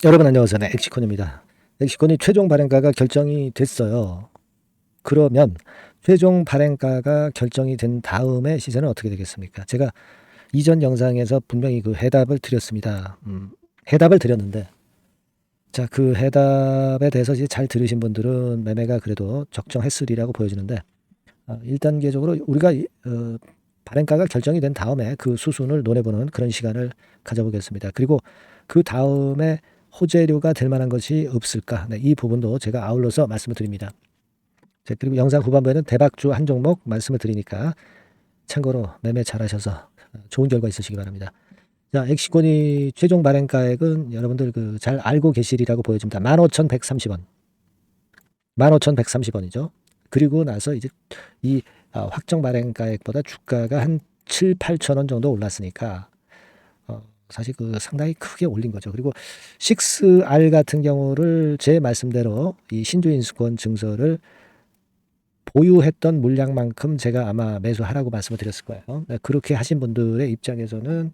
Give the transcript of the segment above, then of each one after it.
여러분 안녕하세요. 네, 엑시콘입니다. 엑시콘이 최종 발행가가 결정이 됐어요. 그러면 최종 발행가가 결정이 된 다음에 시세는 어떻게 되겠습니까? 제가 이전 영상에서 분명히 그 해답을 드렸습니다. 해답을 드렸는데, 자, 그 해답에 대해서 이제 잘 들으신 분들은 매매가 그래도 적정했으리라고 보여지는데, 1단계적으로 우리가 발행가가 결정이 된 다음에 그 수순을 논해보는 그런 시간을 가져보겠습니다. 그리고 그 다음에 호재료가 될 만한 것이 없을까? 네, 이 부분도 제가 아울러서 말씀을 드립니다. 자, 그리고 영상 후반부에는 대박주 한 종목 말씀을 드리니까 참고로 매매 잘하셔서 좋은 결과 있으시기 바랍니다. 자, 엑시콘이 최종 발행가액은 여러분들 그 잘 알고 계시리라고 보여집니다. 15,130원. 15,130원이죠. 그리고 나서 이제 이 확정 발행가액보다 주가가 한 7, 8천 원 정도 올랐으니까 사실 그 상당히 크게 올린 거죠. 그리고 6R 같은 경우를 제 말씀대로 이 신주인수권 증서를 보유했던 물량만큼 제가 아마 매수하라고 말씀을 드렸을 거예요. 그렇게 하신 분들의 입장에서는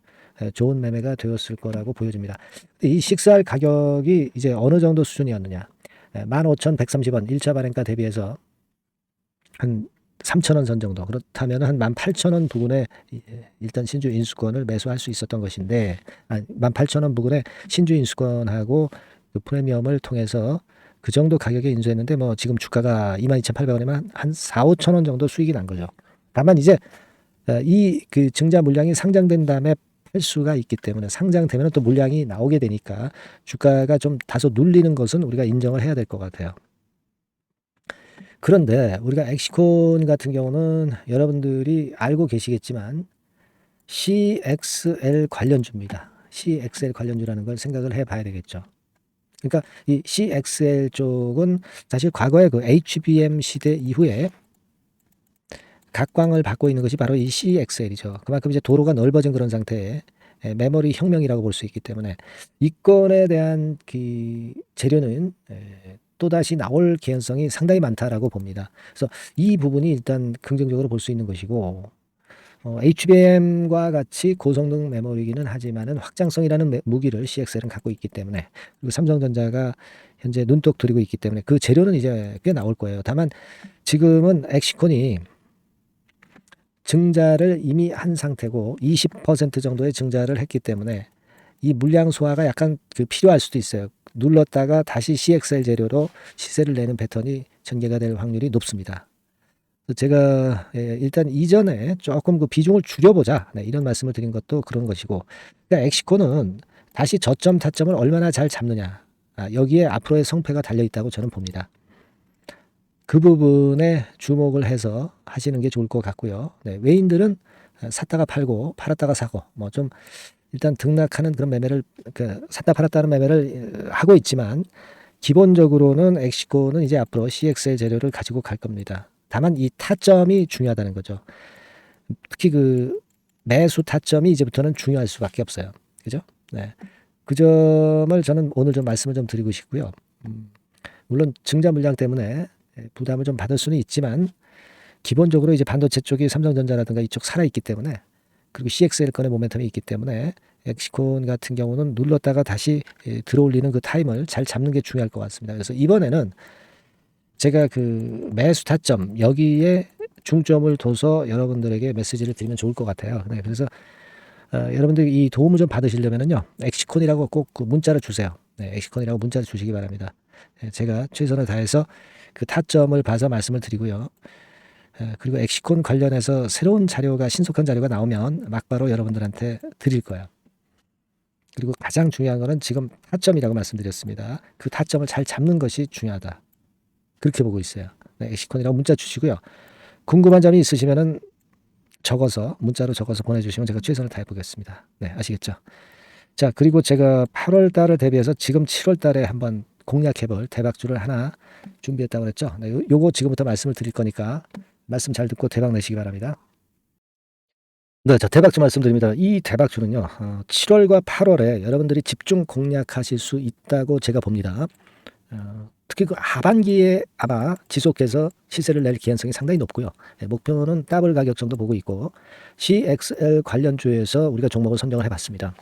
좋은 매매가 되었을 거라고 보여집니다. 이 6R 가격이 이제 어느 정도 수준이었느냐. 15,130원 1차 발행가 대비해서 한 3,000원 선 정도. 그렇다면 한 18,000원 부근에 일단 신주 인수권을 매수할 수 있었던 것인데, 18,000원 부근에 신주 인수권하고 그 프리미엄을 통해서 그 정도 가격에 인수했는데, 뭐 지금 주가가 22,800원이면 한 4, 5천 원 정도 수익이 난 거죠. 다만 이제 이 그 증자 물량이 상장된 다음에 팔 수가 있기 때문에, 상장되면 또 물량이 나오게 되니까 주가가 좀 다소 눌리는 것은 우리가 인정을 해야 될 것 같아요. 그런데 우리가 엑시콘 같은 경우는 여러분들이 알고 계시겠지만 CXL 관련주입니다. CXL 관련주라는 걸 생각을 해봐야 되겠죠. 그러니까 이 CXL 쪽은 사실 과거에 그 HBM 시대 이후에 각광을 받고 있는 것이 바로 이 CXL이죠. 그만큼 이제 도로가 넓어진 그런 상태에 메모리 혁명이라고 볼 수 있기 때문에 이 건에 대한 그 재료는 또다시 나올 개연성이 상당히 많다라고 봅니다. 그래서 이 부분이 일단 긍정적으로 볼 수 있는 것이고, HBM과 같이 고성능 메모리기는 하지만은 확장성이라는 무기를 CXL은 갖고 있기 때문에, 그리고 삼성전자가 현재 눈독 들이고 있기 때문에 그 재료는 이제 꽤 나올 거예요. 다만 지금은 엑시콘이 증자를 이미 한 상태고 20% 정도의 증자를 했기 때문에 이 물량 소화가 약간 그 필요할 수도 있어요. 눌렀다가 다시 CXL 재료로 시세를 내는 패턴이 전개가 될 확률이 높습니다. 제가 일단 이전에 조금 그 비중을 줄여보자, 이런 말씀을 드린 것도 그런 것이고, 그러니까 엑시콘은 다시 저점 타점을 얼마나 잘 잡느냐, 여기에 앞으로의 성패가 달려있다고 저는 봅니다. 그 부분에 주목을 해서 하시는 게 좋을 것 같고요. 외인들은 샀다가 팔고 팔았다가 사고 뭐 좀 일단 등락하는 그런 매매를, 샀다 팔았다는 매매를 하고 있지만 기본적으로는 엑시콘은 이제 앞으로 CXL 재료를 가지고 갈 겁니다. 다만 이 타점이 중요하다는 거죠. 특히 그 매수 타점이 이제부터는 중요할 수밖에 없어요. 그죠? 네. 그 점을 저는 오늘 좀 말씀을 좀 드리고 싶고요. 물론 증자 물량 때문에 부담을 좀 받을 수는 있지만 기본적으로 이제 반도체 쪽이 삼성전자라든가 이쪽 살아있기 때문에, 그리고 CXL 건의 모멘텀이 있기 때문에 엑시콘 같은 경우는 눌렀다가 다시 들어올리는 그 타임을 잘 잡는 게 중요할 것 같습니다. 그래서 이번에는 제가 그 매수 타점 여기에 중점을 둬서 여러분들에게 메시지를 드리면 좋을 것 같아요. 그래서 여러분들 이 도움을 좀 받으시려면은요, 엑시콘이라고 꼭 그 문자를 주세요. 엑시콘이라고 문자를 주시기 바랍니다. 제가 최선을 다해서 그 타점을 봐서 말씀을 드리고요. 그리고 엑시콘 관련해서 새로운 자료가, 신속한 자료가 나오면 막바로 여러분들한테 드릴 거예요. 그리고 가장 중요한 거는 지금 타점이라고 말씀드렸습니다. 그 타점을 잘 잡는 것이 중요하다, 그렇게 보고 있어요. 엑시콘이라고 문자 주시고요. 궁금한 점이 있으시면은 문자로 적어서 보내주시면 제가 최선을 다해 보겠습니다. 아시겠죠? 자, 그리고 제가 8월 달을 대비해서 지금 7월 달에 한번 공략해볼 대박주를 하나 준비했다고 그랬죠. 요거 지금부터 말씀을 드릴 거니까 말씀 잘 듣고 대박 내시기 바랍니다. 자, 대박주 말씀드립니다. 이 대박주는요, 7월과 8월에 여러분들이 집중 공략하실 수 있다고 제가 봅니다. 특히 그 하반기에 아마 지속해서 시세를 낼 개연성이 상당히 높고요. 목표는 더블 가격 정도 보고 있고, CXL 관련주에서 우리가 종목을 선정을 해봤습니다.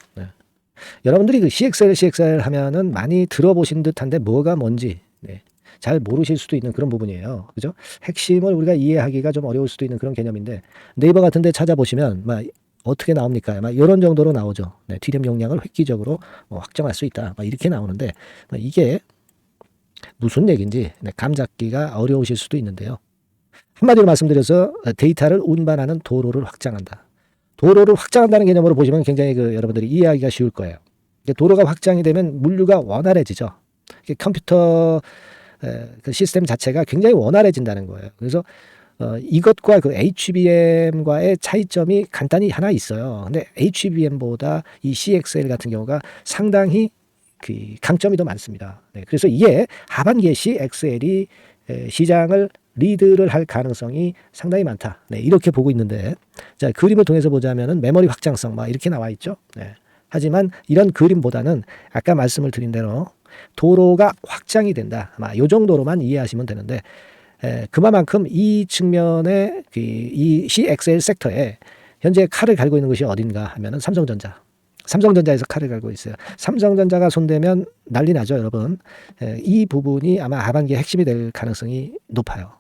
여러분들이 그 CXL 하면은 많이 들어보신 듯한데 뭐가 뭔지 잘 모르실 수도 있는 그런 부분이에요. 그죠? 핵심을 우리가 이해하기가 좀 어려울 수도 있는 그런 개념인데 네이버 같은 데 찾아보시면 막 어떻게 나옵니까? 막 이런 정도로 나오죠. DRAM 용량을 획기적으로 확정할 수 있다. 막 이렇게 나오는데 이게 무슨 얘기인지 감 잡기가 어려우실 수도 있는데요. 한마디로 말씀드려서 데이터를 운반하는 도로를 확장한다. 도로를 확장한다는 개념으로 보시면 굉장히 여러분들이 이해하기가 쉬울 거예요. 도로가 확장이 되면 물류가 원활해지죠. 컴퓨터 그 시스템 자체가 굉장히 원활해진다는 거예요. 그래서 이것과 그 HBM과의 차이점이 간단히 하나 있어요. 근데 HBM보다 이 CXL 같은 경우가 상당히 그 강점이 더 많습니다. 그래서 이게 하반기에 CXL이 시장을 리드를 할 가능성이 상당히 많다. 이렇게 보고 있는데, 자, 그림을 통해서 보자면은 메모리 확장성 막 이렇게 나와 있죠. 하지만 이런 그림보다는 아까 말씀을 드린 대로 도로가 확장이 된다. 아마 이 정도로만 이해하시면 되는데, 그만큼 이 측면에 이 CXL 섹터에 현재 칼을 갈고 있는 것이 어딘가 하면은 삼성전자에서 칼을 갈고 있어요. 삼성전자가 손대면 난리 나죠, 여러분. 이 부분이 아마 하반기에 핵심이 될 가능성이 높아요.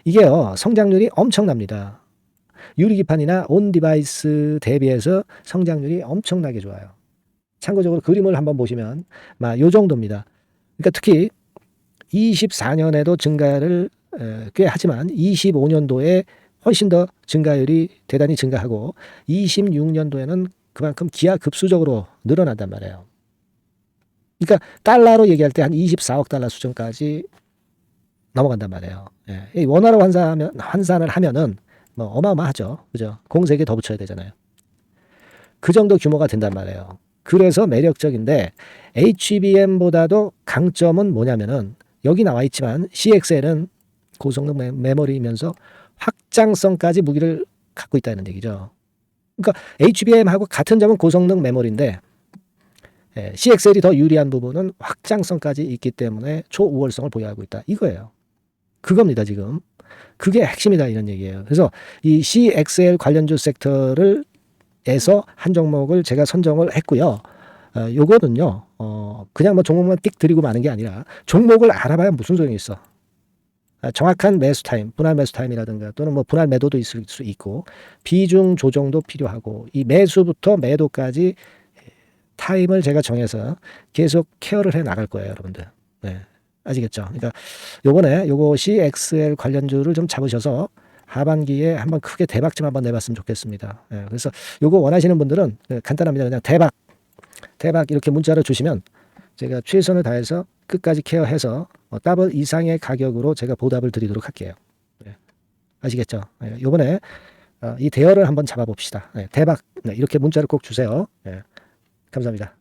이게요, 성장률이 엄청납니다. 유리기판이나 온 디바이스 대비해서 성장률이 엄청나게 좋아요. 참고적으로 그림을 한번 보시면 요 정도입니다. 그러니까 특히 24년에도 증가를 꽤 하지만 25년도에 훨씬 더 증가율이 대단히 증가하고 26년도에는 그만큼 기하급수적으로 늘어난단 말이에요. 그러니까 달러로 얘기할 때 한 24억 달러 수준까지 넘어간단 말이에요. 원화로 환산을 하면은 뭐 어마어마하죠. 그죠? 공세에 더 붙여야 되잖아요. 그 정도 규모가 된단 말이에요. 그래서 매력적인데 HBM보다도 강점은 뭐냐면은 여기 나와 있지만 CXL은 고성능 메모리이면서 확장성까지 무기를 갖고 있다는 얘기죠. 그러니까 HBM하고 같은 점은 고성능 메모리인데 CXL이 더 유리한 부분은 확장성까지 있기 때문에 초우월성을 보유하고 있다. 이거예요. 그겁니다, 지금. 그게 핵심이다 이런 얘기예요. 그래서 이 CXL 관련주 섹터를 에서 한 종목을 제가 선정을 했고요. 요거는요, 그냥 뭐 종목만 띡 드리고 마는 게 아니라 종목을 알아봐야 무슨 소용이 있어. 정확한 매수 타임, 분할 매수 타임이라든가 또는 뭐 분할 매도도 있을 수 있고 비중 조정도 필요하고 이 매수부터 매도까지 타임을 제가 정해서 계속 케어를 해 나갈 거예요, 여러분들. 아시겠죠? 그러니까 요번에 요거 CXL 관련주를 좀 잡으셔서 하반기에 한번 크게 대박 좀 한번 내봤으면 좋겠습니다. 그래서 요거 원하시는 분들은 간단합니다. 그냥 대박 이렇게 문자를 주시면 제가 최선을 다해서 끝까지 케어해서 더블 이상의 가격으로 제가 보답을 드리도록 할게요. 아시겠죠? 요번에 이 대여를 한번 잡아봅시다. 대박 이렇게 문자를 꼭 주세요. 감사합니다.